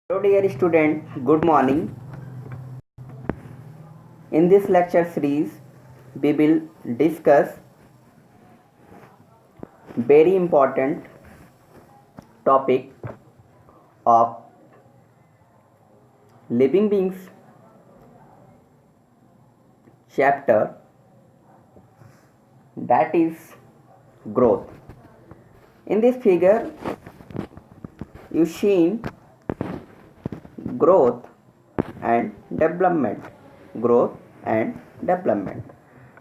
Hello dear student, good morning. In this lecture series, we will discuss very important topic of living beings chapter, that is growth. In this figure, you seen growth and development. Growth and development.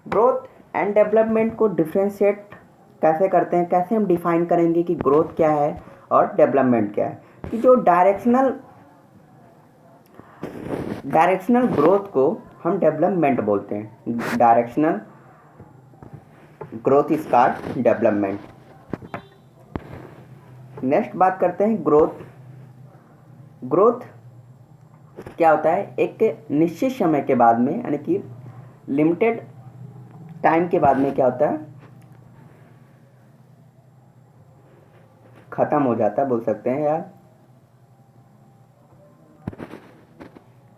Growth and development को differentiate कैसे करते हैं, कैसे हम define करेंगे कि growth क्या है और डेवलपमेंट क्या है। कि जो डायरेक्शनल ग्रोथ को हम डेवलपमेंट बोलते हैं। Directional growth is called development. Next बात करते हैं ग्रोथ। ग्रोथ क्या होता है, एक निश्चित समय के बाद में, यानी कि लिमिटेड टाइम के बाद में क्या होता है, खत्म हो जाता है बोल सकते हैं यार।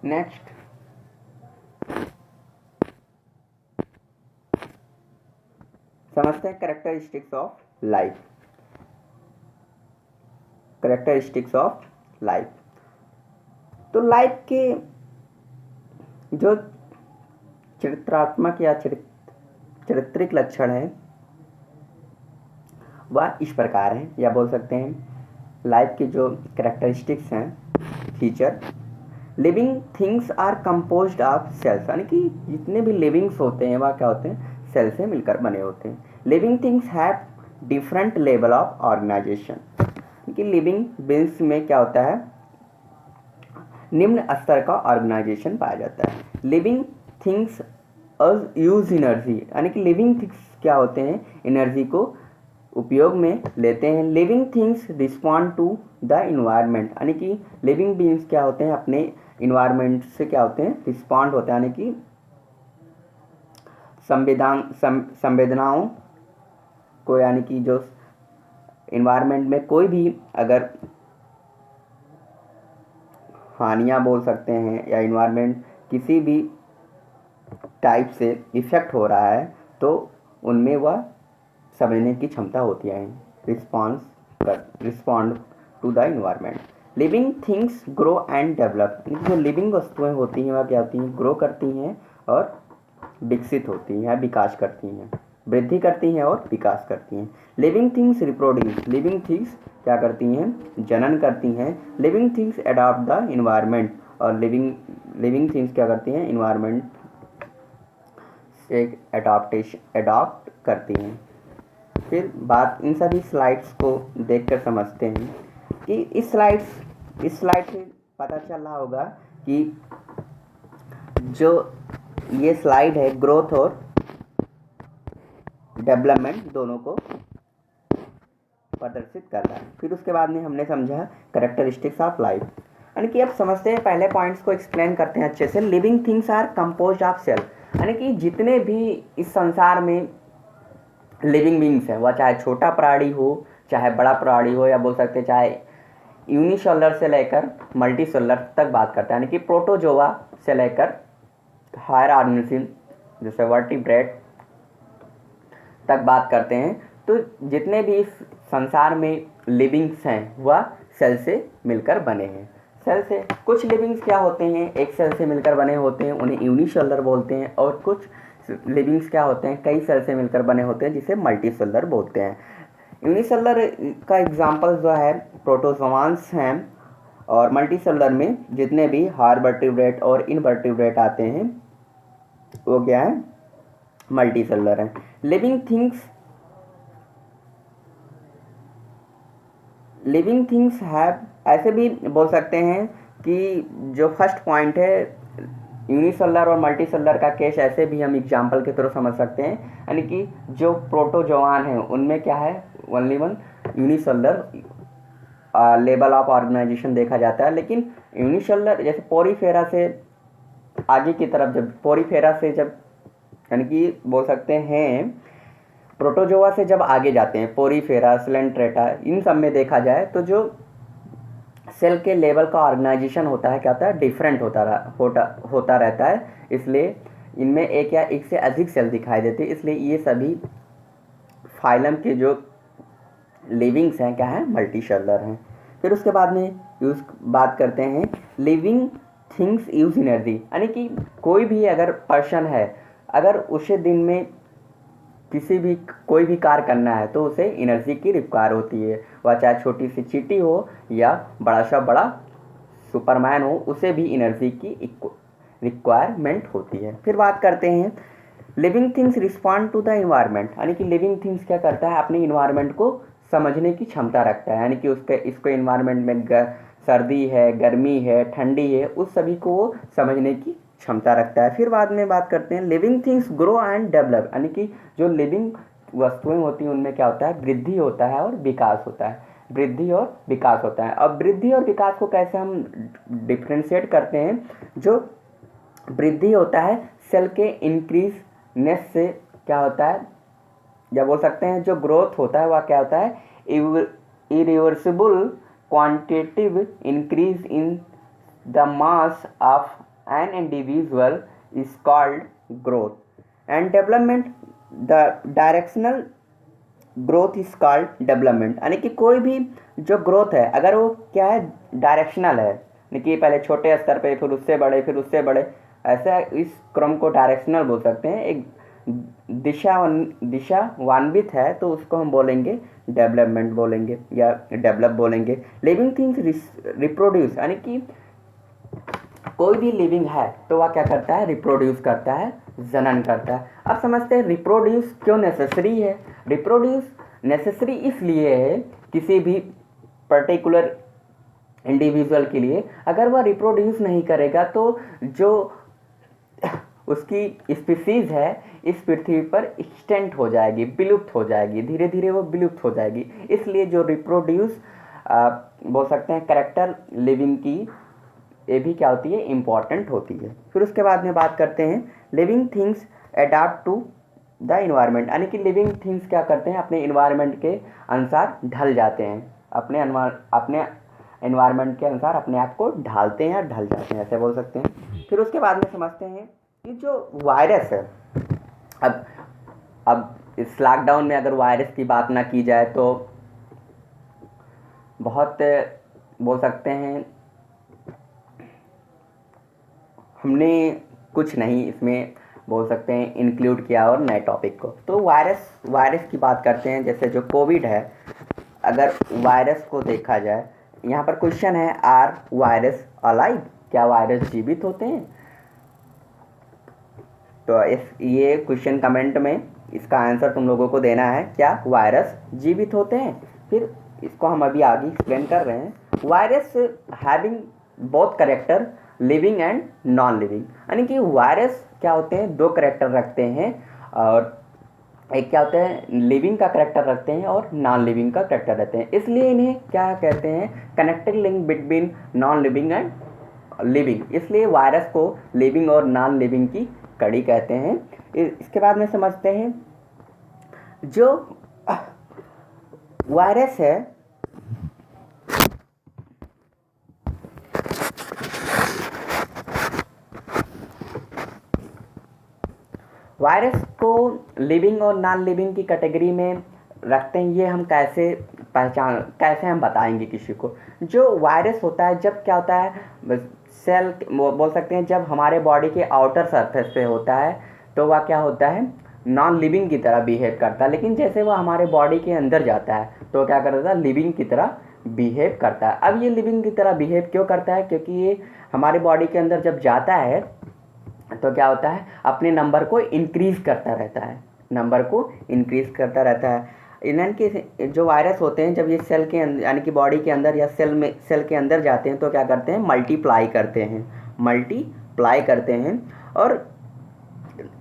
नेक्स्ट समझते हैं characteristics of life. Characteristics of life, तो लाइफ के जो चरित्रात्मक या चारित्रिक लक्षण हैं वह इस प्रकार हैं, या बोल सकते हैं लाइफ के जो कैरेक्टरिस्टिक्स हैं, feature. Living things are composed of cells, यानी कि जितने भी लिविंग्स होते हैं वह क्या होते हैं, सेल से मिलकर बने होते हैं। Living things have different level of organization, कि लिविंग बीइंग्स में क्या होता है, निम्न स्तर का ऑर्गेनाइजेशन पाया जाता है। लिविंग थिंग्स यूज एनर्जी, यानी कि लिविंग थिंग्स क्या होते हैं, एनर्जी को उपयोग में लेते हैं। Living things respond to the environment, यानी कि लिविंग बीइंग्स क्या होते हैं, अपने इन्वायरमेंट से क्या होते हैं, रिस्पॉन्ड होते हैं, यानी कि संवेदनाओं को, यानी कि जो इन्वायरमेंट में कोई भी अगर हानियाँ बोल सकते हैं या इन्वायरमेंट किसी भी टाइप से इफेक्ट हो रहा है तो उनमें वह समझने की क्षमता होती है, respond to the environment. Living things grow and develop, जो लिविंग वस्तुएं होती हैं वह क्या होती हैं, ग्रो करती हैं और विकसित होती हैं, विकास करती हैं, वृद्धि करती हैं और विकास करती हैं। Living things reproduce, living things क्या करती हैं, जनन करती हैं। Living things adopt the environment, और लिविंग थिंग्स क्या करती हैं, इन्वायरमेंट से अडॉप्ट करती हैं। फिर बात इन सभी स्लाइड्स को देखकर समझते हैं कि इस स्लाइड से पता चल रहा होगा कि जो ये स्लाइड है ग्रोथ और डेवलपमेंट दोनों को प्रदर्शित कर रहा है। फिर उसके बाद में हमने समझा कैरेक्टरिस्टिक्स ऑफ लाइफ, यानी कि अब समझते हैं, पहले पॉइंट्स को एक्सप्लेन करते हैं अच्छे से। Living things are composed of cell, यानी कि जितने भी इस संसार में लिविंग बीइंग्स हैं, वह चाहे छोटा प्राणी हो चाहे बड़ा प्राणी हो, या बोल सकते हैं चाहे यूनिसेलुलर से लेकर मल्टीसेलुलर तक बात करते हैं, यानी कि प्रोटोजोआ से लेकर हायर ऑर्गेनिज्म जैसे वर्टिब्रेट तक बात करते हैं। तो जितने भी इस संसार में लिविंग्स हैं वह सेल से मिलकर बने हैं। सेल से कुछ लिविंग्स क्या होते हैं, एक सेल से मिलकर बने होते हैं, उन्हें यूनिसेलुलर बोलते हैं, और कुछ लिविंग्स क्या होते हैं, कई सेल से मिलकर बने होते हैं, जिसे मल्टीसेलुलर बोलते हैं। यूनिसेलुलर का एग्जाम्पल जो है प्रोटोजोआंस हैं, और मल्टीसेलुलर में जितने भी हायर वर्टिब्रेट और इनवर्टिब्रेट आते हैं वो क्या है, मल्टीसेलुलर है। लिविंग थिंग्स हैव, ऐसे भी बोल सकते हैं कि जो फर्स्ट पॉइंट है यूनिसेलुलर और मल्टीसेलुलर का केस ऐसे भी हम एग्जाम्पल के थ्रू समझ सकते हैं, यानी कि जो प्रोटोजोआन है उनमें क्या है, only one unicellular level of organization देखा जाता है। लेकिन यूनिसेलुलर जैसे पोरीफेरा से आगे की तरफ, जब पोरीफेरा से जब, यानी कि बोल सकते हैं प्रोटोजोआ से जब आगे जाते हैं, पोरीफेरा, सिलेंट्रेटा, इन सब में देखा जाए तो जो सेल के लेवल का ऑर्गेनाइजेशन होता है, क्या होता है, डिफरेंट होता रहता है। इसलिए इनमें एक या एक से अधिक सेल दिखाई देते हैं, इसलिए ये सभी फाइलम के जो लिविंग्स हैं क्या हैं, मल्टीसेलुलर हैं। फिर उसके बाद में बात करते हैं लिविंग थिंग्स यूज एनर्जी, यानी कि कोई भी अगर पर्सन है, अगर उसे दिन में कोई भी कार्य करना है तो उसे एनर्जी की रिक्वायर होती है। वह चाहे छोटी सी चींटी हो या बड़ा सुपरमैन हो, उसे भी एनर्जी की रिक्वायरमेंट होती है। फिर बात करते हैं living things respond to the environment, यानी कि लिविंग थिंग्स क्या करता है, अपने इन्वायरमेंट को समझने की क्षमता रखता है, यानी कि इसको इन्वायरमेंट में सर्दी है, गर्मी है, ठंडी है, उस सभी को वो समझने की क्षमता रखता है। फिर बाद में बात करते हैं living things grow and develop, यानी कि जो लिविंग वस्तुएं होती हैं उनमें क्या होता है, वृद्धि होता है और विकास होता है, वृद्धि और विकास होता है। अब वृद्धि और विकास को कैसे हम डिफ्रेंशिएट करते हैं, जो वृद्धि होता है सेल के इंक्रीजनेस से क्या होता है, या बोल सकते हैं जो ग्रोथ होता है वह क्या होता है, irreversible quantitative increase in the mass of an individual is called growth, and development the directional growth is called development, यानी कि कोई भी जो ग्रोथ है अगर वो क्या है, डायरेक्शनल है, यानी कि पहले छोटे स्तर पे फिर उससे बड़े फिर उससे बड़े, ऐसा इस क्रम को डायरेक्शनल बोल सकते हैं। एक दिशावान्वित है तो उसको हम बोलेंगे डेवलपमेंट बोलेंगे या डेवलप बोलेंगे। लिविंग थिंग्स रिप्रोड्यूस, यानी कि कोई भी लिविंग है तो वह क्या करता है, रिप्रोड्यूस करता है, जनन करता है। अब समझते हैं रिप्रोड्यूस क्यों नेसेसरी है। रिप्रोड्यूस नेसेसरी इसलिए है किसी भी पर्टिकुलर इंडिविजुअल के लिए, अगर वह रिप्रोड्यूस नहीं करेगा तो जो उसकी स्पीसीज है इस पृथ्वी पर एक्सटेंट हो जाएगी, विलुप्त हो जाएगी, धीरे धीरे वो विलुप्त हो जाएगी। इसलिए जो रिप्रोड्यूस बोल सकते हैं करेक्टर लिविंग की, ये भी क्या होती है, इम्पॉर्टेंट होती है। फिर उसके बाद में बात करते हैं living things adapt to the environment, यानी कि लिविंग थिंग्स क्या करते हैं, अपने इन्वायरमेंट के अनुसार ढल जाते हैं, अपने इन्वायरमेंट के अनुसार अपने आप को ढालते हैं या ढल जाते हैं, ऐसे बोल सकते हैं। फिर उसके बाद में समझते हैं कि जो वायरस है, अब इस लॉकडाउन में अगर वायरस की बात ना की जाए तो बहुत बोल सकते हैं, हमने कुछ नहीं इसमें बोल सकते हैं इंक्लूड किया और नए टॉपिक को। तो वायरस की बात करते हैं, जैसे जो कोविड है, अगर वायरस को देखा जाए, यहाँ पर क्वेश्चन है आर वायरस अलाइव, क्या वायरस जीवित होते हैं। तो ये क्वेश्चन कमेंट में इसका आंसर तुम लोगों को देना है, क्या वायरस जीवित होते हैं। फिर इसको हम अभी आगे एक्सप्लेन कर रहे हैं। Virus having both character living and non living, यानी कि वायरस क्या होते हैं, दो करेक्टर रखते हैं, और एक क्या होते हैं, लिविंग का करेक्टर रखते हैं और नॉन लिविंग का करेक्टर रहते हैं। इसलिए इन्हें क्या कहते हैं, connecting link between non living and living, इसलिए वायरस को लिविंग और नॉन लिविंग की कड़ी कहते हैं। इसके बाद में समझते हैं जो वायरस है, वायरस को लिविंग और नॉन लिविंग की कैटेगरी में रखते हैं। ये हम कैसे हम बताएंगे किसी को। जो वायरस होता है, जब क्या होता है, सेल बोल सकते हैं, जब हमारे बॉडी के आउटर सरफेस पे होता है तो वह क्या होता है, नॉन लिविंग की तरह बिहेव करता है। लेकिन जैसे वह हमारे बॉडी के अंदर जाता है तो क्या करता है, लिविंग की तरह बिहेव करता है। अब ये लिविंग की तरह बिहेव क्यों करता है, क्योंकि ये हमारे बॉडी के अंदर जब जाता है तो क्या होता है, अपने नंबर को इंक्रीज करता रहता है, नंबर को इंक्रीज करता रहता है। इन्हें के जो वायरस होते हैं, जब ये सेल के अंदर यानी कि बॉडी के अंदर या सेल के अंदर जाते हैं तो क्या करते हैं, मल्टीप्लाई करते हैं। और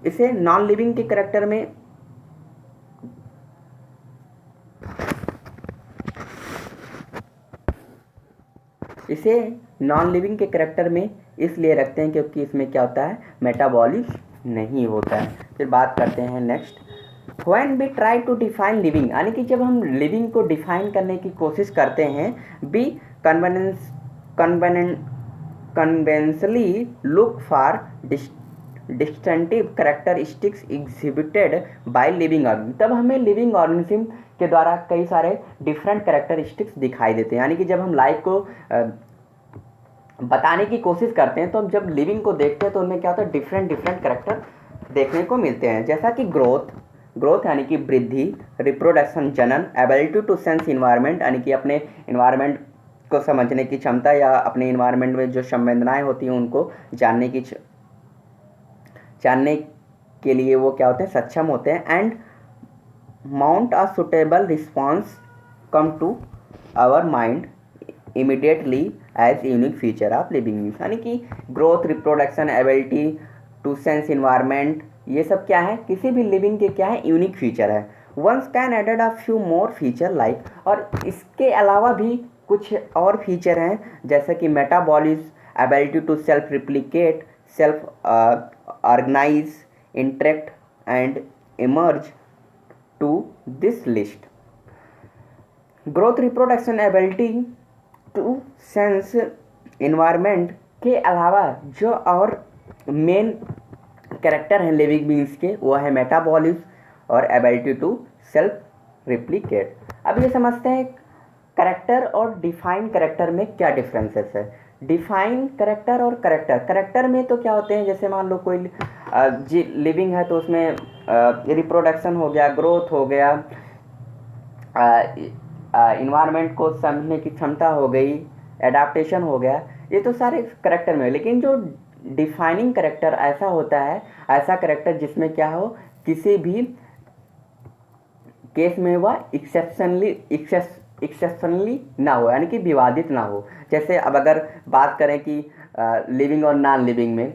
इसे नॉन लिविंग के करेक्टर में इसलिए रखते हैं क्योंकि इसमें क्या होता है, मेटाबॉलिज्म नहीं होता है। फिर बात करते हैं next, when we try to define living, यानी कि जब हम लिविंग को डिफाइन करने की कोशिश करते हैं, B conventionally look for distinctive characteristics exhibited by living organism। तब हमें लिविंग ऑर्गेनिज्म के द्वारा कई सारे डिफरेंट कैरेक्टरिस्टिक्स दिखाई देते हैं। यानी कि जब हम लाइफ को बताने की कोशिश करते हैं तो हम जब लिविंग को देखते हैं तो उनमें क्या होता है, डिफरेंट कैरेक्टर देखने को मिलते हैं। जैसा कि ग्रोथ यानी कि वृद्धि, रिप्रोडक्शन जनन, एबिलिटी टू सेंस इन्वायरमेंट यानी कि अपने इन्वायरमेंट को समझने की क्षमता या अपने इन्वायरमेंट में जो संवेदनाएं होती हैं उनको जानने के लिए वो क्या होते हैं, सक्षम होते हैं। And mount a suitable response come to our mind immediately as unique feature of living beings. यानी कि growth, reproduction, ability to sense environment, ये सब क्या है, किसी भी लिविंग के क्या है, यूनिक फीचर है। Once can added a few more feature like, और इसके अलावा भी कुछ और फीचर हैं जैसे कि metabolism, ability to self replicate, self organize, interact and emerge to this list. Growth, reproduction, ability to sense environment के अलावा जो और मेन कैरेक्टर हैं लिविंग बीइंग्स के, वो है मेटाबॉलिज्म और एबिलिटी टू सेल्फ रिप्लिकेट। अब ये समझते हैं कैरेक्टर और डिफाइन कैरेक्टर में क्या डिफरेंसेस है। डिफाइन कैरेक्टर और कैरेक्टर में तो क्या होते हैं, जैसे मान लो कोई लिविंग है तो उसमें रिप्रोडक्शन हो गया, ग्रोथ हो गया, इन्वायरमेंट को समझने की क्षमता हो गई, एडाप्टेशन हो गया, ये तो सारे कैरेक्टर में। लेकिन जो डिफाइनिंग कैरेक्टर ऐसा होता है, ऐसा कैरेक्टर जिसमें क्या हो, किसी भी केस में वह एक्सेप्शनली ना हो, यानी कि विवादित ना हो। जैसे अब अगर बात करें कि लिविंग और नॉन लिविंग में,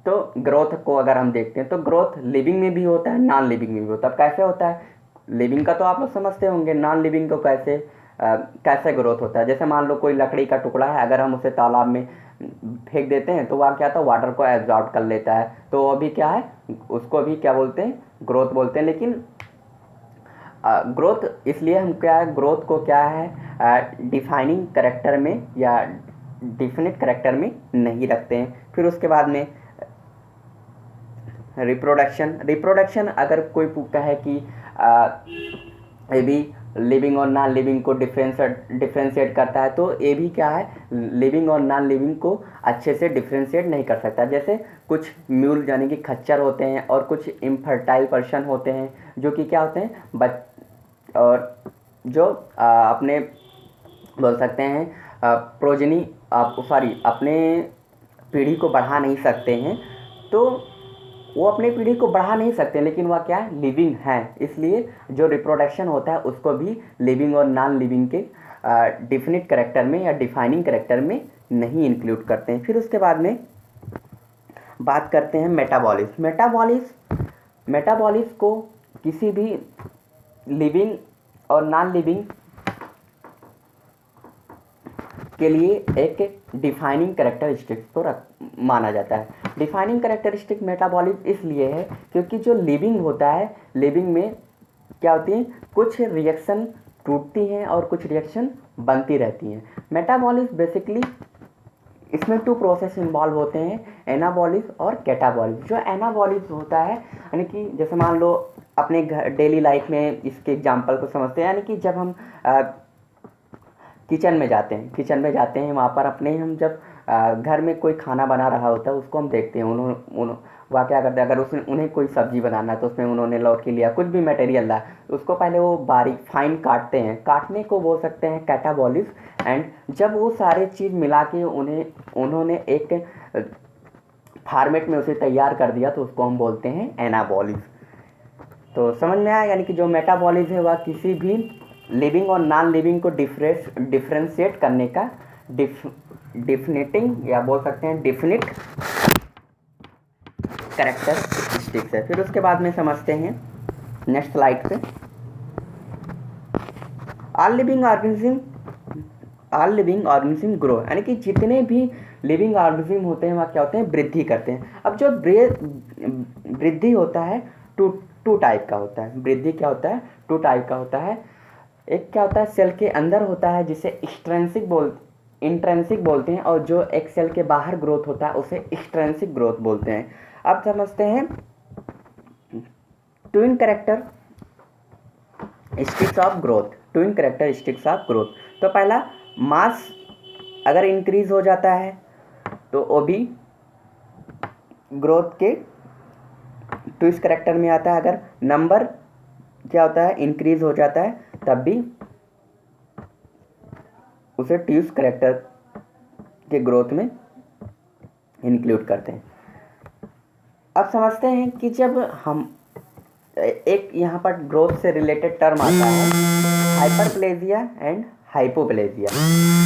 तो ग्रोथ को अगर हम देखते हैं तो ग्रोथ लिविंग में भी होता है, नॉन लिविंग में भी होता है। कैसे होता है, लिविंग का तो आप लोग समझते होंगे, नॉन लिविंग को कैसे ग्रोथ होता है। जैसे मान लो कोई लकड़ी का टुकड़ा है, अगर हम उसे तालाब में फेंक देते हैं तो वह क्या होता है, वाटर को एब्जॉर्ब कर लेता है, तो वो भी क्या है, उसको भी क्या बोलते हैं, ग्रोथ बोलते हैं। लेकिन ग्रोथ इसलिए हम क्या है, ग्रोथ को क्या है, डिफाइनिंग कैरेक्टर में या डिफिनिट कैरेक्टर में नहीं रखते हैं। फिर उसके बाद में रिप्रोडक्शन अगर कोई कहे कि ये भी लिविंग और नॉन लिविंग को डिफ्रेंशिएट करता है, तो ये भी क्या है, लिविंग और नॉन लिविंग को अच्छे से डिफ्रेंशिएट नहीं कर सकता। जैसे कुछ म्यूल यानी कि खच्चर होते हैं और कुछ इनफर्टाइल पर्सन होते हैं जो कि क्या होते हैं, और जो अपने बोल सकते हैं प्रोजनी अपने पीढ़ी को बढ़ा नहीं सकते हैं, तो वो अपने पीढ़ी को बढ़ा नहीं सकते, लेकिन वह क्या है, लिविंग है। इसलिए जो रिप्रोडक्शन होता है उसको भी लिविंग और नॉन लिविंग के डिफिनिट कैरेक्टर में या डिफाइनिंग कैरेक्टर में नहीं इंक्लूड करते हैं। फिर उसके बाद में बात करते हैं मेटाबॉलिज्म को किसी भी लिविंग और नॉन लिविंग के लिए एक डिफाइनिंग कैरेक्टरिस्टिक तो माना जाता है। डिफाइनिंग कैरेक्टरिस्टिक मेटाबॉलिज्म इसलिए है क्योंकि जो लिविंग होता है, लिविंग में क्या होती है, कुछ रिएक्शन टूटती हैं और कुछ रिएक्शन बनती रहती हैं। मेटाबॉलिज्म बेसिकली इसमें 2 प्रोसेस इन्वॉल्व होते हैं, एनाबॉलिज्म और कैटाबॉलिज्म। जो एनाबॉलिज्म होता है यानी कि जैसे मान लो अपने डेली लाइफ में इसके एग्जांपल को समझते हैं, यानी कि जब हम किचन में जाते हैं वहाँ पर अपने हम जब घर में कोई खाना बना रहा होता है उसको हम देखते हैं, वह क्या करते हैं, अगर उन्हें कोई सब्जी बनाना है तो उसमें उन्होंने लौकी लिया, कुछ भी मटेरियल ला, उसको पहले वो बारीक फाइन काटते हैं, काटने को बोल सकते हैं कैटाबॉलिज्म। एंड जब वो सारे चीज़ मिला के उन्होंने एक फॉर्मेट में उसे तैयार कर दिया तो उसको हम बोलते हैं एनाबॉलिज्म। तो समझ में आया, यानी कि जो मेटाबॉलिज्म है वह किसी भी लिविंग और नॉन लिविंग को डिफ्रेंशिएट करने का डिफिनिटिंग या बोल सकते हैं डिफिनिट कैरेक्टरिस्टिक्स है। फिर उसके बाद में समझते हैं नेक्स्ट स्लाइड पे, ऑल लिविंग ऑर्गेनिज्म ग्रो, यानी कि जितने भी लिविंग ऑर्गेनिज्म होते हैं वह क्या होते हैं, वृद्धि करते हैं। अब जो वृद्धि होता है टू टाइप का होता है। वृद्धि क्या होता है, 2 टाइप का होता है। एक क्या होता है, सेल के अंदर होता है जिसे इंट्रेंसिक बोलते हैं, और जो एक सेल के बाहर ग्रोथ होता है उसे एक्सट्रेंसिक ग्रोथ बोलते हैं। अब समझते हैं twin characteristics of growth. Twin characteristics of growth, तो पहला मास अगर इंक्रीज हो जाता है तो वो भी ग्रोथ के ट्विस्ट कैरेक्टर में आता है। अगर नंबर क्या होता है इंक्रीज हो जाता है तब भी उसे ट्विस्ट कैरेक्टर के ग्रोथ में इंक्लूड करते हैं। अब समझते हैं कि जब हम एक यहाँ पर ग्रोथ से रिलेटेड टर्म आता है hyperplasia and hypoplasia.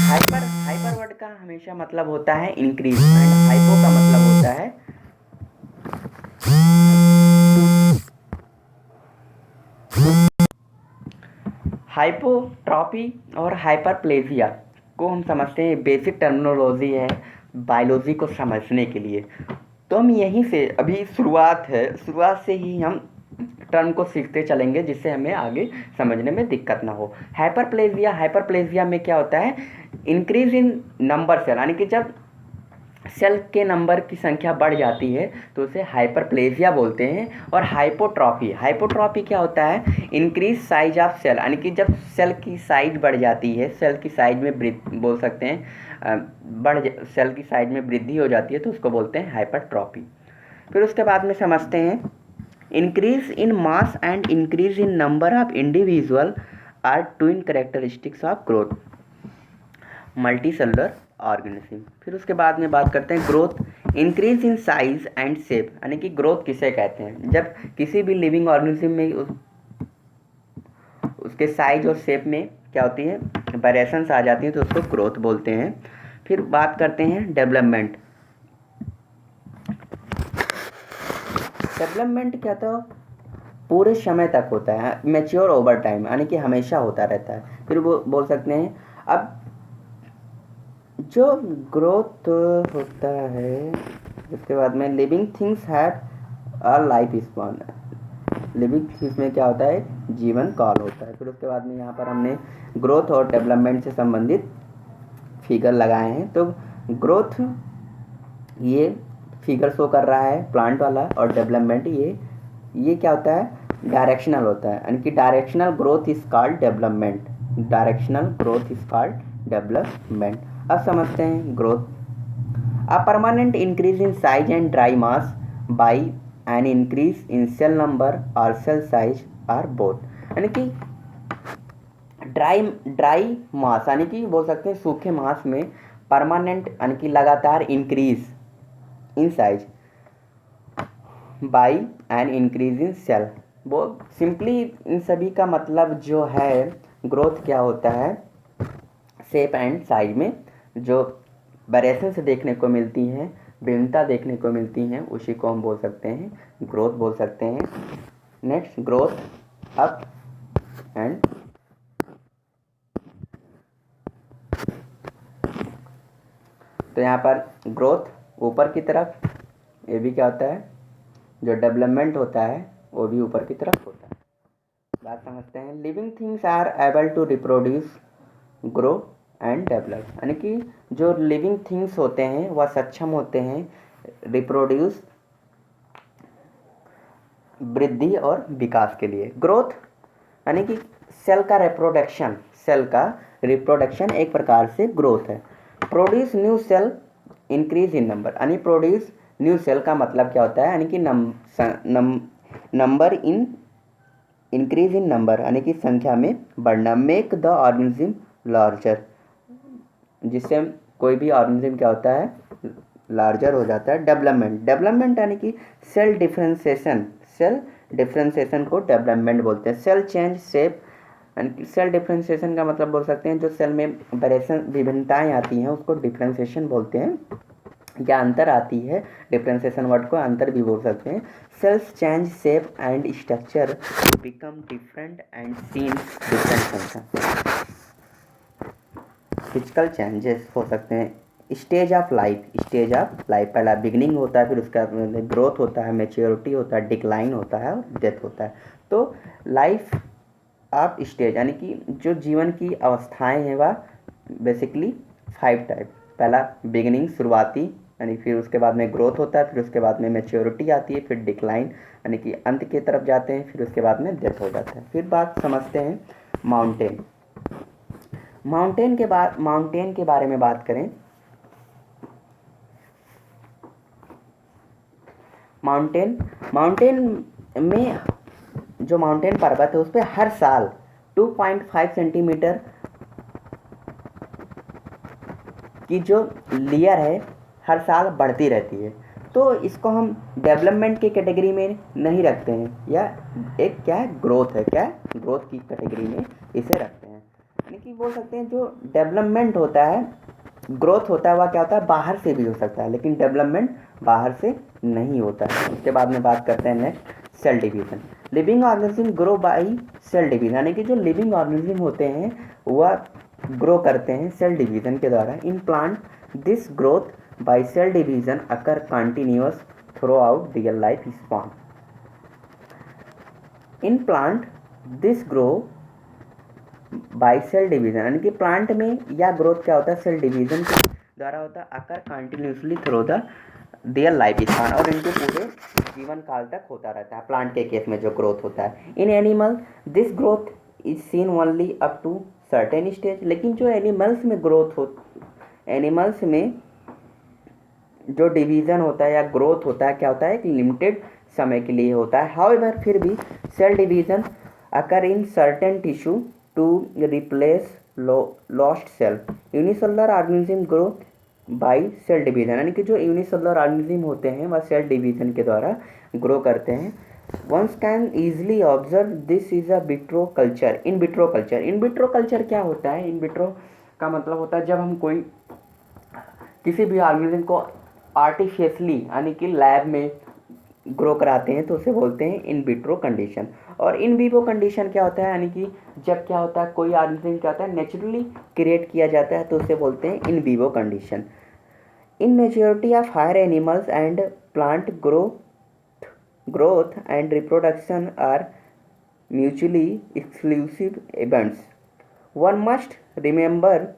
Hyper word का हमेशा मतलब होता है इंक्रीज एंड हाइपो का मतलब होता है हाइपोट्रॉपी और हाइपरप्लेजिया को हम समझते हैं बेसिक टर्मिनोलॉजी है बायोलॉजी को समझने के लिए। तो हम यहीं से अभी शुरुआत से ही हम टर्म को सीखते चलेंगे जिससे हमें आगे समझने में दिक्कत ना हो। हाइपरप्लेजिया में क्या होता है इंक्रीज इन नंबर सेल, यानी कि जब सेल के नंबर की संख्या बढ़ जाती है तो उसे हाइपरप्लेजिया बोलते हैं। और हाइपोट्रॉपी क्या होता है इंक्रीज साइज ऑफ सेल, यानी कि जब सेल की साइज बढ़ जाती है, सेल की साइज में बोल सकते हैं सेल की साइज में वृद्धि हो जाती है तो उसको बोलते हैं हाइपरट्रॉपी। फिर उसके बाद में समझते हैं increase in mass and increase in number of individual are twin characteristics of growth multicellular organism. फिर उसके बाद में बात करते हैं growth increase in size and shape, यानी कि ग्रोथ किसे कहते हैं जब किसी भी लिविंग ऑर्गेनिज्म में उसके साइज और शेप में क्या होती है वेरिएशंस आ जाती हैं तो उसको ग्रोथ बोलते हैं। फिर बात करते हैं डेवलपमेंट क्या था पूरे समय तक होता है, मैच्योर ओवर टाइम, यानी कि हमेशा होता रहता है। फिर वो बोल सकते हैं अब जो ग्रोथ होता है उसके बाद में living things have a life span. Living things में क्या होता है जीवन काल होता है। फिर उसके बाद में यहाँ पर हमने ग्रोथ और डेवलपमेंट से संबंधित फिगर लगाए हैं। तो ग्रोथ ये फिगर शो कर रहा है प्लांट वाला, और डेवलपमेंट ये क्या होता है डायरेक्शनल होता है, यानी कि directional growth is called development. अब समझते हैं growth a permanent increase in size and dry mass by an increase in cell number और सेल साइज आर बोथ, यानी कि ड्राई मास यानी कि बोल सकते हैं सूखे मास में परमानेंट यानी कि लगातार increase in size by an increase in cell. वो सिंपली इन सभी का मतलब जो है ग्रोथ क्या होता है शेप एंड साइज में जो वेरिएशन से देखने को मिलती हैं, भिन्नता देखने को मिलती हैं, उसी को हम बोल सकते हैं ग्रोथ बोल सकते हैं। नेक्स्ट ग्रोथ अप एंड तो यहाँ पर ग्रोथ ऊपर की तरफ, ये भी क्या होता है जो डेवलपमेंट होता है वो भी ऊपर की तरफ होता है। बात समझते हैं living things are able to reproduce grow and develop, यानी कि जो लिविंग थिंग्स होते हैं वह सक्षम होते हैं रिप्रोड्यूस वृद्धि और विकास के लिए। ग्रोथ यानी कि सेल का रिप्रोडक्शन एक प्रकार से ग्रोथ है। Produce new cell increase in number, यानी प्रोड्यूस न्यू सेल का मतलब क्या होता है यानी कि number in increase in number यानी कि संख्या में बढ़ना। मेक द ऑर्गेनिज्म लार्जर, जिससे कोई भी ऑर्गेनिज्म क्या होता है लार्जर हो जाता है। डेवलपमेंट यानी कि सेल डिफरेंशिएशन को डेवलपमेंट बोलते हैं। Cell change shape, cell differentiation का मतलब बोल सकते हैं जो सेल में विभिन्नताएं आती हैं उसको डिफरेंशिएशन बोलते हैं, या अंतर आती है। डिफरेंशिएशन वर्ड को अंतर भी बोल सकते हैं। Cells change shape and structure become different and seen different function. Physical changes हो सकते हैं। स्टेज ऑफ लाइफ पहला बिगनिंग होता है, फिर उसका ग्रोथ होता है, मैच्योरिटी होता है, डिक्लाइन होता है और डेथ होता है। तो लाइफ ऑफ स्टेज यानी कि जो जीवन की अवस्थाएं हैं वह बेसिकली 5 टाइप। पहला बिगिनिंग, शुरुआती, यानी फिर उसके बाद में ग्रोथ होता है, फिर उसके बाद में मैच्योरिटी आती है, फिर डिक्लाइन यानी कि अंत की तरफ जाते हैं, फिर उसके बाद में डेथ हो जाता है। फिर बात समझते हैं माउंटेन। माउंटेन के बारे में बात करें। माउंटेन में जो माउंटेन पर्वत है उस पर हर साल 2.5 सेंटीमीटर की जो लेयर है हर साल बढ़ती रहती है। तो इसको हम डेवलपमेंट की कैटेगरी में नहीं रखते हैं, या एक क्या है, ग्रोथ है, क्या है, ग्रोथ की कैटेगरी में इसे रखते हैं। यानी कि बोल सकते हैं जो डेवलपमेंट होता है, ग्रोथ होता है, वह क्या होता है, बाहर से भी हो सकता है, लेकिन डेवलपमेंट बाहर से नहीं होता है। उसके बाद में बात करते हैं next, cell division. Living organism grow by cell division, यानी कि जो लिविंग ऑर्गेनिज्म होते हैं वह ग्रो करते हैं सेल डिवीजन के द्वारा। In plant this growth by cell division occur continuous throughout real life span. In plant this grow by cell division, यानी कि प्लांट में यह ग्रोथ क्या होता है, सेल डिवीजन के द्वारा होता है, occur continuously through the real life span, और इनके पूरे जीवन काल तक होता रहता है। प्लांट के केस में जो ग्रोथ होता है। In animal this growth is seen only up to certain stage, लेकिन जो एनिमल्स में ग्रोथ हो, एनिमल्स में जो डिवीज़न होता है या ग्रोथ होता है, क्या होता है, एक लिमिटेड समय के लिए होता है। हाउएवर फिर भी cell division occur in certain tissue to replace lost cell. Unicellular organism grow by cell division, यानी कि जो यूनिसेलुलर ऑर्गेनिज्म होते हैं वह सेल डिवीज़न के द्वारा ग्रो करते हैं। Once can easily observe this is a vitro culture. In vitro culture, in vitro culture क्या होता है, इन विट्रो का मतलब होता है जब हम कोई किसी भी ऑर्गेनिज्म को आर्टिफिशियली यानी कि लैब में ग्रो कराते हैं तो उसे बोलते हैं इन विट्रो कंडीशन। और इन विवो कंडीशन क्या होता है, यानी कि जब क्या होता है, कोई ऑर्गेनिज्म क्या होता है, नेचुरली क्रिएट किया जाता है तो उसे बोलते हैं in vivo condition. In majority of higher animals and plant growth and reproduction are mutually exclusive events. One must remember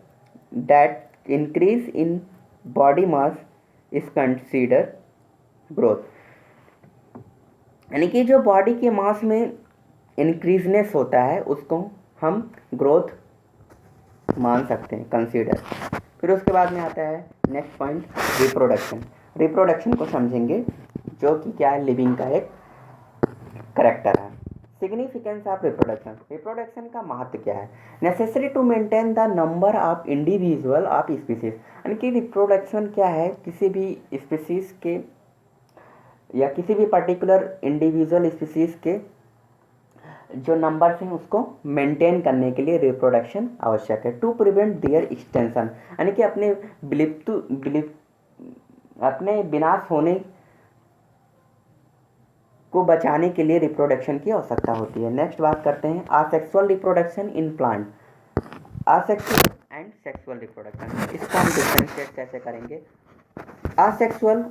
that increase in body mass is considered growth, यानी कि जो बॉडी के मास में इंक्रीजनेस होता है उसको हम ग्रोथ मान सकते हैं, कंसीडर। फिर उसके बाद में आता है नेक्स्ट पॉइंट, रिप्रोडक्शन। रिप्रोडक्शन को समझेंगे जो कि क्या है, लिविंग का एक करेक्टर है। सिग्निफिकेंस ऑफ रिप्रोडक्शन, रिप्रोडक्शन का महत्व क्या है, necessary to maintain the number of individual of species, यानी कि रिप्रोडक्शन क्या है, किसी भी स्पीसीज के या किसी भी पर्टिकुलर इंडिविजुअल स्पीसीज के जो नंबर्स हैं उसको मेंटेन करने के लिए रिप्रोडक्शन आवश्यक है। टू प्रिवेंट देयर एक्सटेंशन, यानी कि अपने विनाश होने को बचाने के लिए रिप्रोडक्शन की आवश्यकता होती है। नेक्स्ट बात करते हैं asexual reproduction in plant. Asexual and sexual reproduction, इसको हम डिफरेंशिएट कैसे करेंगे। आसेक्सुअल,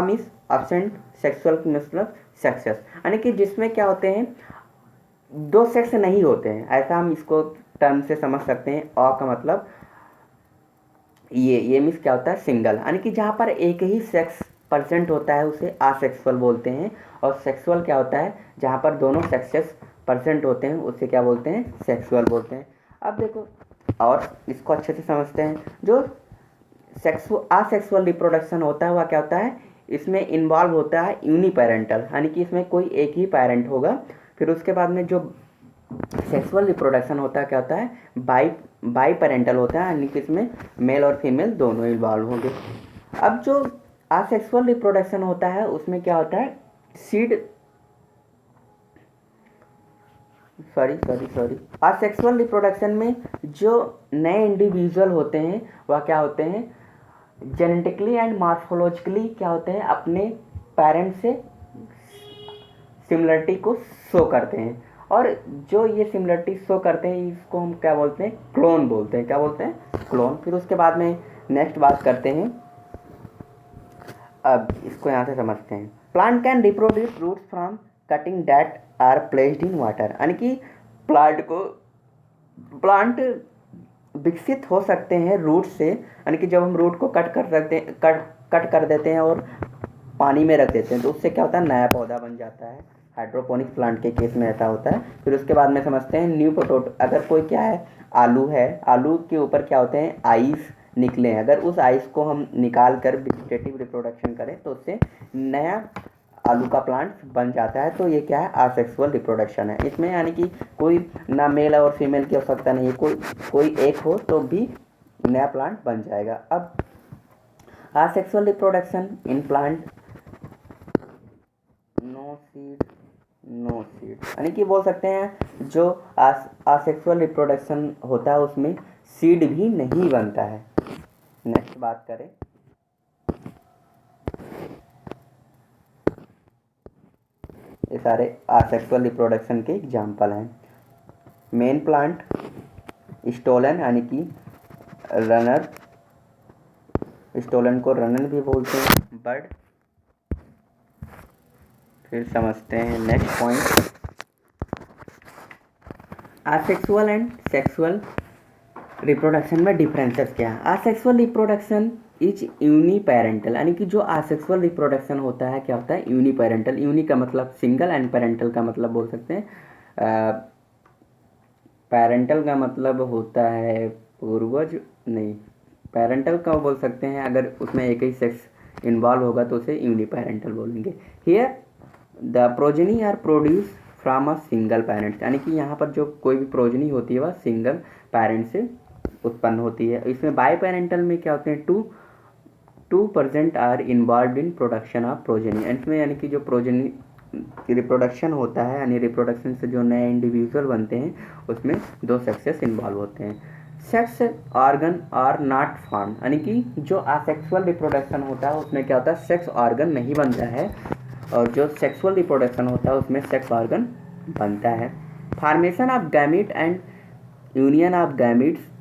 मींस एब्सेंट, सेक्सुअल मतलब सेक्सेस, यानी कि जिसमें क्या होते हैं, दो सेक्स नहीं होते हैं, ऐसा हम इसको टर्म से समझ सकते हैं। का मतलब ये मीन्स क्या होता है, सिंगल, यानी कि जहाँ पर एक ही सेक्स परसेंट होता है उसे आसेक्सुअल बोलते हैं। और सेक्सुअल क्या होता है, जहाँ पर दोनों सेक्सेस परसेंट होते हैं उसे क्या बोलते हैं, सेक्सुअल बोलते हैं। अब देखो और इसको अच्छे से समझते हैं, जो आसेक्सुअल रिप्रोडक्शन होता है वह क्या होता है, इसमें इन्वॉल्व होता है यूनिपेरेंटल, यानी कि इसमें कोई एक ही पेरेंट होगा। फिर उसके बाद में जो सेक्सुअल रिप्रोडक्शन होता है क्या होता है, बाई पेरेंटल होता है, यानी कि इसमें मेल और फीमेल दोनों इन्वॉल्व होंगे। अब जो आसेक्सुअल रिप्रोडक्शन होता है उसमें क्या होता है, आसेक्सुअल रिप्रोडक्शन में जो नए इंडिविजुअल होते हैं वह क्या होते हैं, जेनेटिकली एंड मॉर्फोलॉजिकली क्या होते हैं, अपने पेरेंट्स से सिमिलरिटी को शो करते हैं। और जो ये सिमिलरिटी शो करते हैं इसको हम क्या बोलते हैं, क्लोन बोलते हैं। क्या बोलते हैं, क्लोन। फिर उसके बाद में नेक्स्ट बात करते हैं, अब इसको यहाँ से समझते हैं। Plant can reproduce roots from cutting that are placed in water, यानी कि प्लांट विकसित हो सकते हैं रूट से, यानी कि जब हम रूट को कट कर सकते हैं, कट कर देते हैं और पानी में रख देते हैं तो उससे क्या होता है, नया पौधा बन जाता है। हाइड्रोपोनिक प्लांट के केस में ऐसा होता है। फिर उसके बाद में समझते हैं न्यू पोटैटो। अगर कोई क्या है, आलू है, आलू के ऊपर क्या होते हैं, आइस निकले हैं, अगर उस आइस को हम निकाल कर वेजिटेटिव रिप्रोडक्शन करें तो उससे नया आलू का प्लांट बन जाता है। तो ये क्या है, आसेक्सुअल रिप्रोडक्शन है। इसमें यानी कि कोई ना मेल और फीमेल की आवश्यकता नहीं है, कोई एक हो तो भी नया प्लांट बन जाएगा। अब asexual reproduction in plant no seed, यानी कि बोल सकते हैं जो आसेक्सुअल रिप्रोडक्शन होता है उसमें सीड भी नहीं बनता है। नेक्स्ट बात करें, ये सारे आसेक्सुअल रिप्रोडक्शन के एग्जाम्पल हैं। मेन प्लांट, स्टोलन यानी कि रनर, स्टोलन को रनर भी बोलते हैं, बर्ड। फिर समझते हैं next point, asexual and sexual reproduction में डिफरेंसेस क्या है। आसेक्सुअल रिप्रोडक्शन इज यूनिपेरेंटल, यानी कि जो आसेक्सुअल रिप्रोडक्शन होता है क्या होता है, यूनिपेरेंटल। यूनि का मतलब सिंगल एंड पेरेंटल का मतलब बोल सकते हैं, पेरेंटल का मतलब होता है पूर्वज, नहीं, पेरेंटल का बोल सकते हैं अगर उसमें एक ही सेक्स इन्वॉल्व होगा तो उसे यूनिपेरेंटल बोलेंगे। Here the progeny are produce from a single parents, यानी कि यहाँ पर जो कोई भी प्रोजेनी होती है वह सिंगल पेरेंट से उत्पन्न होती है। इसमें बाई पेरेंटल में क्या होते हैं, two percent are involve in production of progeny. इसमें यानी कि जो प्रोजेनी रिप्रोडक्शन होता है, यानी रिप्रोडक्शन से जो नए इंडिविजुअल बनते हैं उसमें 2 सेक्सेस इन्वॉल्व होते हैं। Sex organ are not form, यानी कि जो असेक्सुअल रिप्रोडक्शन होता है उसमें क्या होता है, सेक्स ऑर्गन नहीं बनता है, और जो सेक्सुअल रिप्रोडक्शन होता है उसमें सेक्स ऑर्गन बनता है। Formation of gamete and union of gametes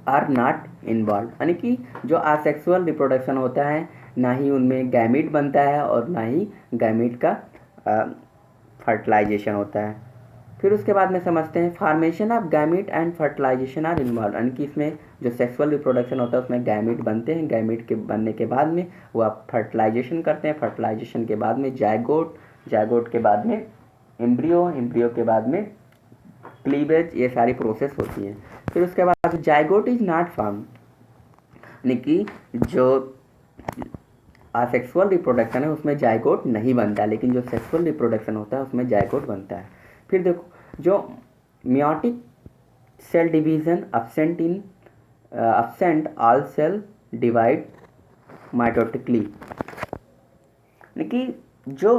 are not involve, यानी कि जो असेक्सुअल रिप्रोडक्शन होता है ना ही उनमें गैमीट बनता है और ना ही गैमीट का फर्टिलाइजेशन होता है। फिर उसके बाद में समझते हैं formation of gamete and fertilization are involve, यानी कि इसमें जो सेक्सुअल रिप्रोडक्शन होता है उसमें गैमीट बनते हैं, गैमीट के बनने के बाद में वो आप फर्टिलाइजेशन करते हैं, फर्टिलाइजेशन के बाद में जायगोट, जायगोट के बाद में एम्ब्रियो, एम्ब्रियो के बाद में क्लीवेज, ये सारी प्रोसेस होती हैं। फिर उसके बाद जायगोट इज नॉट फॉर्म, यानी कि जो असेक्सुअल रिप्रोडक्शन है उसमें जायगोट नहीं बनता, लेकिन जो सेक्सुअल रिप्रोडक्शन होता है उसमें जायगोट बनता है। फिर देखो जो meiotic cell division absent all cell divide mitotically, यानी कि जो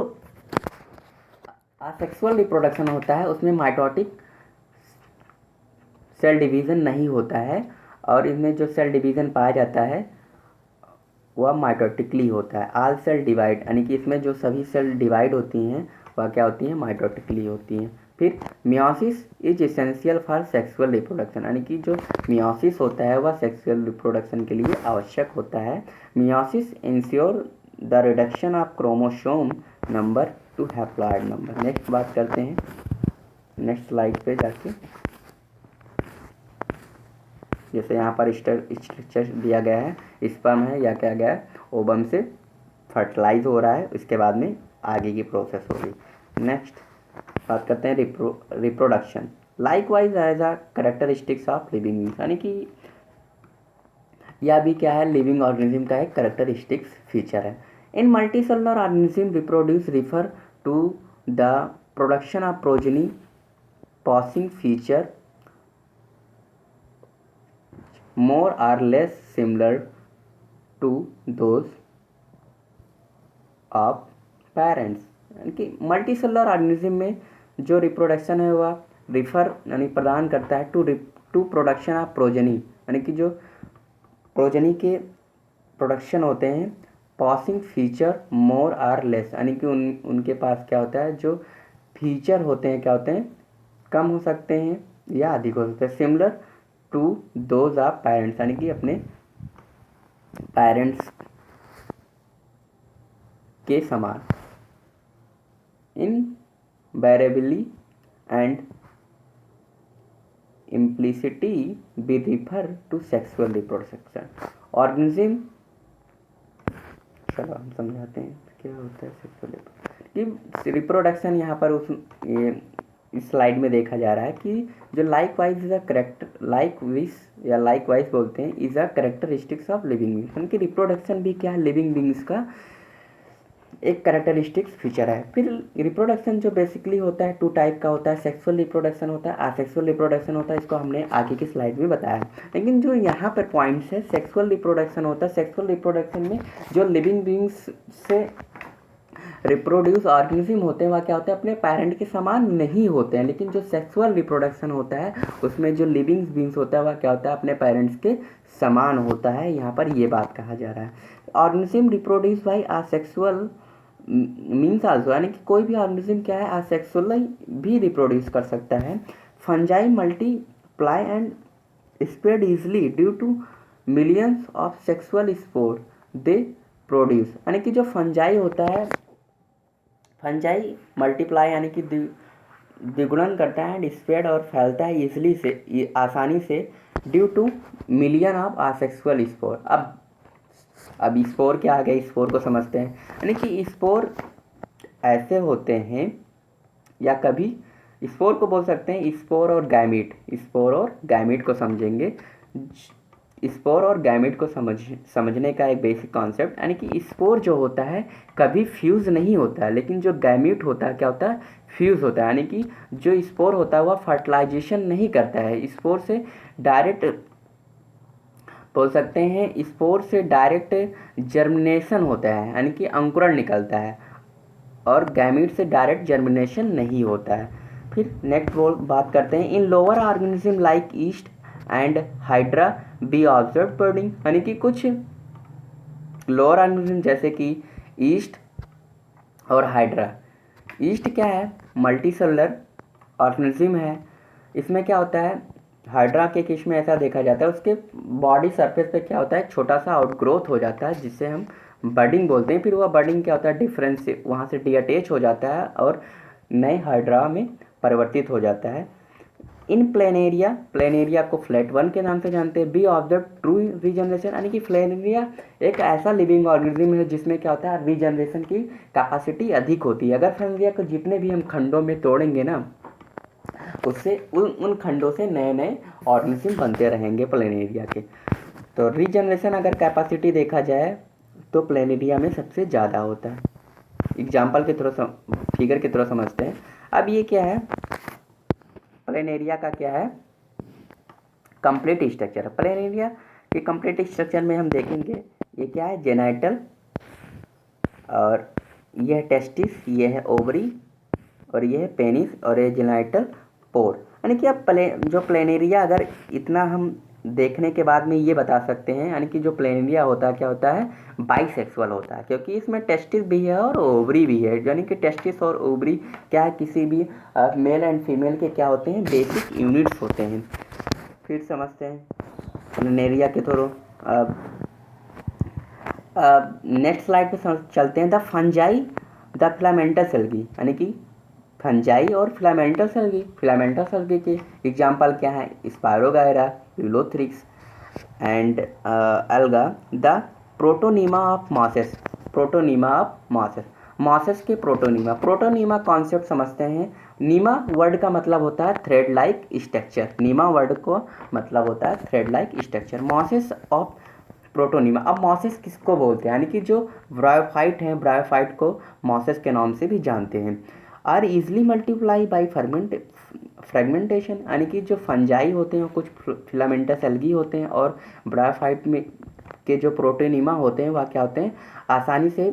असेक्सुअल रिप्रोडक्शन होता है उसमें माइटोटिक सेल डिवीज़न नहीं होता है, और इसमें जो सेल डिवीज़न पाया जाता है वह माइटोटिकली होता है। आल सेल डिवाइड, यानी कि इसमें जो सभी सेल डिवाइड होती हैं वह क्या होती हैं, माइटोटिकली होती हैं। फिर meiosis is essential for sexual reproduction, यानी कि जो मियोसिस होता है वह सेक्सुअल रिप्रोडक्शन के लिए आवश्यक होता है। Meiosis ensure the reduction of chromosome number two haploid number. Next बात करते हैं, नेक्स्ट स्लाइड पे जाके, जैसे यहाँ पर स्ट्रक्चर दिया गया है, स्पर्म है या क्या गया है, ओवम से फर्टिलाइज हो रहा है, इसके बाद में आगे की प्रोसेस होगी। नेक्स्ट बात करते हैं reproduction likewise as a characteristics of living, यानी कि यह भी क्या है, लिविंग ऑर्गेनिज्म का एक कैरेक्टरिस्टिक्स फीचर है। In multicellular organism reproduce refer to the production of progeny passing feature more or less similar to those of parents, यानी कि मल्टीसेलुलर ऑर्गेनिज्म में जो रिप्रोडक्शन है वह रिफर यानी प्रदान करता है टू प्रोडक्शन ऑफ प्रोजेनी, यानी कि जो प्रोजेनी के प्रोडक्शन होते हैं पासिंग फीचर मोर और लेस, यानी कि उनके पास क्या होता है, जो फीचर होते हैं क्या होते हैं, कम हो सकते हैं या अधिक हो सकते हैं। Similar to those of parents, यानी कि अपने पेरेंट्स के समान। इनवेरिएबली एंड इम्प्लिसिटी भी refer to sexual reproduction organism. चलो हम समझाते हैं क्या होता है सेक्सुअल कि रिप्रोडक्शन यहाँ पर उस ये इस स्लाइड में देखा जा रहा है कि जो like wise is a character like विस या लाइक वाइज बोलते हैं is a characteristics of living beings, यानी कि रिप्रोडक्शन भी क्या है लिविंग बींग्स का एक करेक्टरिस्टिक्स फीचर है। फिर रिप्रोडक्शन जो बेसिकली होता है टू टाइप का होता है, सेक्सुअल रिप्रोडक्शन होता है, असेक्सुअल रिप्रोडक्शन होता है, इसको हमने आगे की स्लाइड में बताया। लेकिन जो यहाँ पर पॉइंट्स है सेक्सुअल रिप्रोडक्शन होता है, सेक्सुअल रिप्रोडक्शन में जो लिविंग बींग्स से रिप्रोड्यूस ऑर्गेनिज्म होते हैं वह क्या होते हैं अपने पेरेंट के समान नहीं होते हैं, लेकिन जो सेक्सुअल रिप्रोडक्शन होता है उसमें जो लिविंग बींग्स होता है वह क्या होता है अपने पेरेंट्स के समान होता है। यहाँ पर ये बात कहा जा रहा है। Organism reproduce by asexual means also, यानी कि कोई भी ऑर्गेनिज्म क्या है आसेक्सुअल भी रिप्रोड्यूस कर सकता है। Fungi multiply and spread easily due to millions of sexual spore they produce, यानी कि जो फंजाई होता है फंजाई मल्टीप्लाई यानी कि द्विगुणन करता है एंड स्प्रेड और फैलता है इजली से आसानी से due two million of asexual spore. अब स्पोर क्या आ गया, स्पोर को समझते हैं। यानी कि स्पोर ऐसे होते हैं या कभी स्पोर को बोल सकते हैं स्पोर और गैमीट, स्पोर और गैमीट को समझेंगे। स्पोर और गैमीट को समझने का एक बेसिक कॉन्सेप्ट, यानी कि स्पोर जो होता है कभी फ्यूज़ नहीं होता है, लेकिन जो गैमीट होता है क्या होता है फ्यूज़ होता है। यानी कि जो स्पोर होता है वह फर्टिलाइजेशन नहीं करता है, स्पोर से डायरेक्ट बोल सकते हैं स्पोर से डायरेक्ट जर्मिनेशन होता है, यानी कि अंकुरण निकलता है, और गैमीट से डायरेक्ट जर्मिनेशन नहीं होता है। फिर नेक्स्ट बात करते हैं in lower organism like yeast and hydra we observe budding, यानी कि कुछ लोअर ऑर्गेनिज्म जैसे कि ईस्ट और हाइड्रा। ईस्ट क्या है मल्टीसेलुलर ऑर्गेनिज्म है, इसमें क्या होता है हाइड्रा के केस में ऐसा देखा जाता है उसके बॉडी सरफेस पे क्या होता है छोटा सा आउटग्रोथ हो जाता है जिससे हम बडिंग बोलते हैं। फिर वह बडिंग क्या होता है डिफरेंस से वहाँ से डीअटैच हो जाता है और नए हाइड्रा में परिवर्तित हो जाता है। इन प्लेनेरिया को फ्लैट वन के नाम से जानते हैं। Be of the true regeneration, यानी कि प्लेनेरिया एक ऐसा लिविंग ऑर्गेनिज्म है जिसमें क्या होता है रीजनरेशन की कैपेसिटी अधिक होती है। अगर प्लेनेरिया को जितने भी हम खंडों में तोड़ेंगे ना उससे उन खंडों से नए नए ऑर्गेनिज्म बनते रहेंगे प्लेनेरिया के। तो रीजनरेशन अगर कैपेसिटी देखा जाए तो प्लेनेरिया में सबसे ज़्यादा होता है। एग्जाम्पल के थ्रू फिगर के थ्रू समझते हैं। अब ये क्या है प्लेनेरिया का क्या है कंप्लीट स्ट्रक्चर। प्लेनेरिया के कंप्लीट स्ट्रक्चर में हम देखेंगे ये क्या है जेनाइटल, और यह टेस्टिस, ये है ओवरी, और ये है पेनिस, और ये जेनाइटल पोर। यानी कि अब जो प्लेनेरिया अगर इतना हम देखने के बाद में ये बता सकते हैं यानी कि जो प्लेनेरिया होता है क्या होता है बाइसेक्सुअल होता है, क्योंकि इसमें टेस्टिस भी है और ओवरी भी है। यानी कि टेस्टिस और ओवरी क्या है किसी भी मेल एंड फीमेल के क्या होते हैं बेसिक यूनिट्स होते हैं। फिर समझते हैं प्लेनेरिया के थ्रू। नेक्स्ट स्लाइड पे चलते हैं। The fungi the filamentous algae, यानी कि फंजाई और फिलामेंटस एल्गी। फिलामेंटस एल्गी के एग्जाम्पल क्या है spirogyra, Ulothrix and alga. The protonema of mosses, protonema of mosses, mosses के प्रोटोनीमा। प्रोटोनीमा कॉन्सेप्ट समझते हैं। नीमा वर्ड का मतलब होता है थ्रेड लाइक स्ट्रक्चर, नीमा वर्ड को मतलब होता है thread like structure. Mosses of protonema. अब मॉसेस किसको बोलते हैं यानी कि जो ब्रायोफाइट हैं ब्रायोफाइट को मॉसेस के नाम से भी जानते हैं। Are easily multiply by fragmentation, यानी कि जो फंजाई होते हैं कुछ फिलामेंटस एल्गी होते हैं और ब्रायोफाइट में के जो प्रोटोनीमा होते हैं वह क्या होते हैं आसानी से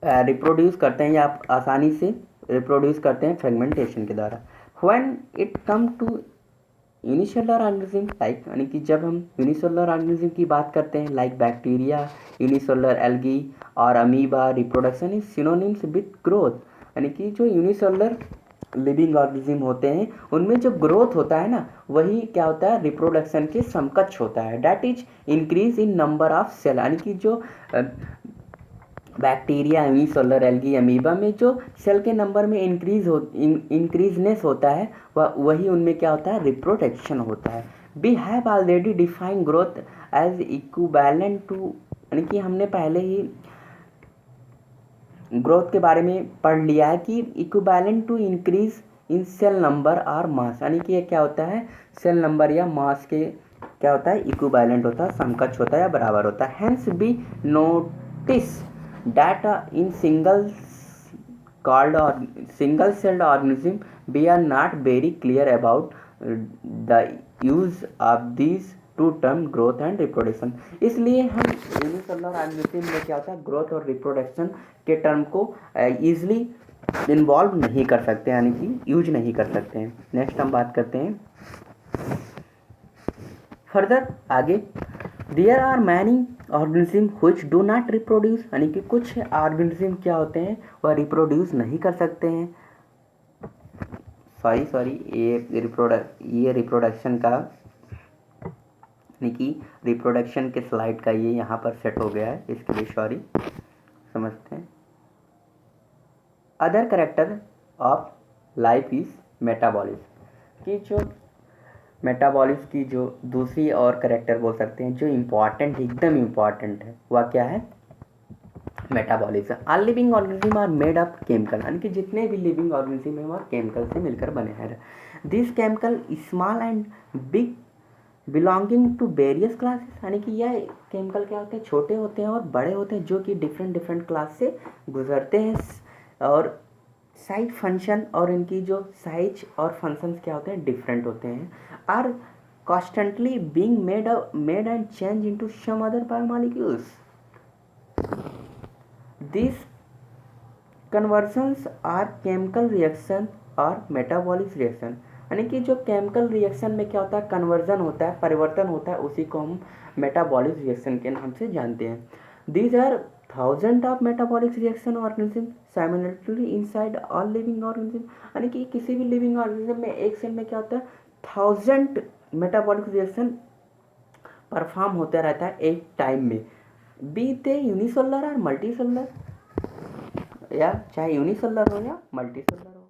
रिप्रोड्यूस करते हैं या आसानी से रिप्रोड्यूस करते हैं फ्रेगमेंटेशन के द्वारा। When it come to unicellular organism like, यानी कि जब हम यूनिसेलुलर ऑर्गेनिज्म की बात करते हैं लाइक बैक्टीरिया, यूनिसेलुलर एल्गी और amoeba, reproduction is synonyms with growth, यानी कि जो यूनिसेलुलर लिविंग ऑर्गेनिज्म होते हैं उनमें जो ग्रोथ होता है ना वही क्या होता है रिप्रोडक्शन के समकक्ष होता है। That is increase in number of cell, यानी कि जो बैक्टीरिया, यूनिसेलुलर एल्गी, अमीबा में जो सेल के नंबर में इंक्रीजनेस होता है वही उनमें क्या होता है, रिप्रोडक्शन होता है। We have already defined growth as equivalent to, यानी कि हमने पहले ही ग्रोथ के बारे में पढ़ लिया है कि equivalent to increase in cell number और मास, यानी कि ये क्या होता है, सेल नंबर या मास के क्या होता है, इक्विवेलेंट होता है, समकक्ष होता है या बराबर होता है। Hence be notice that in single celled organism we are not very clear about the use of these two term growth and reproduction। इसलिए हम यूनिसेलुलर ऑर्गेनिज्म में क्या होता है, ग्रोथ और रिप्रोडक्शन के टर्म को ईजिली इन्वॉल्व नहीं कर सकते, यानी कि यूज नहीं कर सकते हैं। नेक्स्ट हम बात करते हैं फर्दर आगे। There are many organism which do not reproduce, यानी कि कुछ ऑर्गेनिज्म क्या होते हैं, वह रिप्रोड्यूस नहीं कर सकते हैं। सॉरी ये रिप्रोडक्शन का, यानी कि रिप्रोडक्शन के स्लाइड का ये यहाँ पर सेट हो गया है, इसके लिए सॉरी, समझते हैं। Other character of life is metabolism, कि जो मेटाबॉलिज्म की जो दूसरी और करेक्टर बोल सकते हैं जो इम्पॉर्टेंट, एकदम इम्पॉर्टेंट है, वह क्या है, metabolism. All living organism are made up chemical, यानी कि जितने भी लिविंग ऑर्गेनिज्म है वह केमिकल से मिलकर बने हैं। This chemical small and big belonging to various classes, यानी कि यह केमिकल क्या होते हैं, छोटे होते हैं और बड़े होते हैं, जो कि डिफरेंट क्लास से गुजरते हैं। और साइज फंक्शन और इनकी जो साइज और फंक्शंस क्या होते हैं, डिफरेंट होते हैं। Are constantly being made and change into some other biomolecules. This conversions are chemical reaction और मेटाबॉलिक रिएक्शन, यानी कि जो केमिकल रिएक्शन में क्या होता है, कन्वर्जन होता है, परिवर्तन होता है, उसी को हम मेटाबॉलिक रिएक्शन के नाम से जानते हैं। These are thousand of metabolic reaction organism simultaneously inside all living organism, यानी कि किसी भी लिविंग ऑर्गेनिज्म में एक सेल में क्या होता है, 1000 मेटाबॉलिक रिएक्शन परफॉर्म होता रहता है एक टाइम में, बी दे यूनिसेलुलर और मल्टीसेलुलर, या चाहे यूनिसेलुलर हो या मल्टीसेलुलर हो।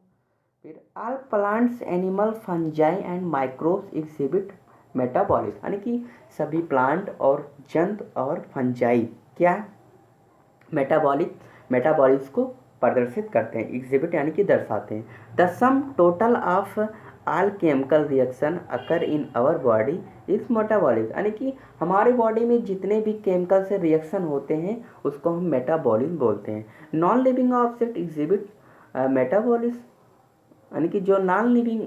फिर all plants, animal, fungi and microbes exhibit metabolism, यानी कि सभी प्लांट और जंतु और फंजाई क्या मेटाबॉलिज्म को प्रदर्शित करते हैं, एग्जिबिट यानी कि दर्शाते हैं। The sum total of all chemical reaction occur in our body is metabolism, यानी कि हमारे बॉडी में जितने भी केमिकल से रिएक्शन होते हैं उसको हम मेटाबॉलिज्म बोलते हैं। Non living object exhibit metabolism, यानी कि जो नॉन लिविंग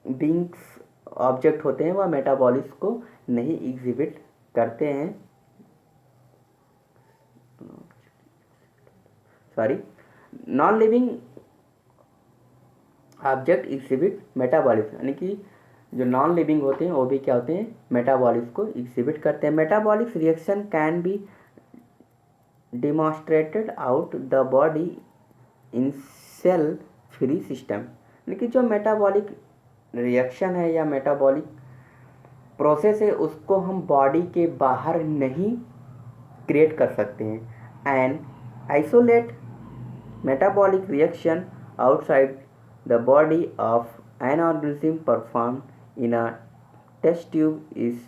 बीइंग्स ऑब्जेक्ट होते हैं वह मेटाबॉलिज्म को नहीं एग्जिबिट करते हैं, non living object exhibit metabolism, यानी कि जो नॉन लिविंग होते हैं वो भी क्या होते हैं, मेटाबॉलिज्म को एग्जिबिट करते हैं। Metabolic reaction can be demonstrated out the body in cell free system, यानी कि जो मेटाबॉलिक रिएक्शन है या मेटाबॉलिक प्रोसेस है उसको हम बॉडी के बाहर नहीं क्रिएट कर सकते हैं। And isolate metabolic reaction outside the body of an organism performed in a test tube is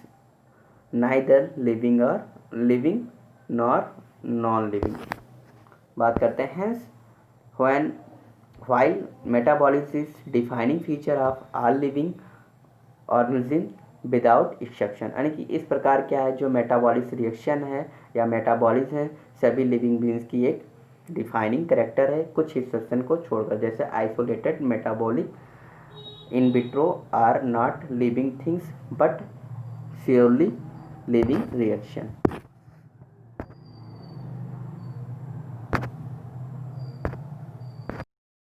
neither living nor non-living। बात करते हैं hence while metabolism is defining feature of all living organism without exception, यानी कि इस प्रकार क्या है, जो मेटाबॉलिक रिएक्शन है या मेटाबॉलिज्म है सभी लिविंग बीइंग्स की एक डिफाइनिंग करेक्टर है, कुछ एक्सेप्शन को छोड़कर, जैसे isolated metabolic in vitro are not living things but surely living reaction.